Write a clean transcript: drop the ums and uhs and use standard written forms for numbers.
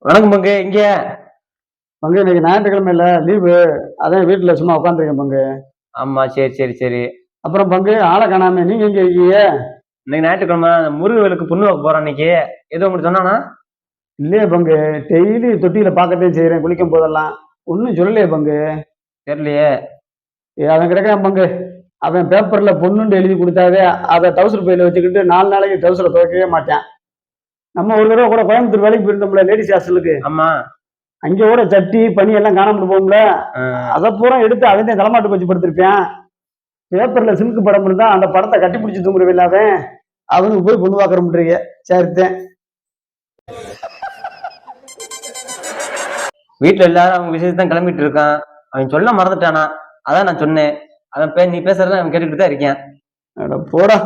வணக்கம் பங்கு. இங்க பங்கு இன்னைக்கு ஞாயிற்றுக்கிழமை இல்ல, லீவு. அதான் வீட்டுல சும்மா உட்காந்துருக்கேன் பங்கு. ஆமா, சரி சரி சரி. அப்புறம் பங்கு ஆளை காணாம, நீங்க எங்க இருக்கீங்க? இன்னைக்கு ஞாயிற்றுக்கிழமை முருகவேலுக்கு புண்ணு வைக்க போறோம் இன்னைக்கு. ஏதோ உங்களுக்கு சொன்னானா? இல்லையே பங்கு, டெய்லி தொட்டியில பார்க்கத்தான் செய்யறேன் குளிக்கும் போதெல்லாம். ஒன்னும் சொல்லலையே பங்கு. தெரியலையே. அவன் கிடக்கான் பங்கு. அவன் பேப்பர்ல பொண்ணுண்டு எழுதி கொடுத்தாவே அதை டவுசர் பையில வச்சுக்கிட்டு 4 நாளைக்கு டவுசரை துவைக்கவே மாட்டான். நம்ம ஒரு தடவை கூட கோயம்புத்தூர் வேலைக்கு போயிருந்தோம்ல, லேடிஸ் ஹாஸ்டலுக்கு. ஆமா. அங்க கூட சட்டி பனி எல்லாம் காணாமட்டு போகும்ல, அதை பூரா எடுத்து அவன் தான் தலைமாட்டு வச்சு படுத்திருப்பான். பேப்பர்ல சில்க் படம் இருந்தா அந்த படத்தை கட்டி பிடிச்சி தூங்குறவில்ல அவனுக்கு போய் பொண்ணு பார்க்கறோம்ன்றீங்க. சரித்தேன். வீட்டுல எல்லாரும் அவங்க விஷயத்தான் கிளம்பிட்டு இருக்கான். அவன் சொல்ல மறந்துட்டானா? அதான் நான் சொன்னேன். அவன் நீ பேசுறத அவன் கேட்டுக்கிட்டு தான் இருக்கேன். போடா.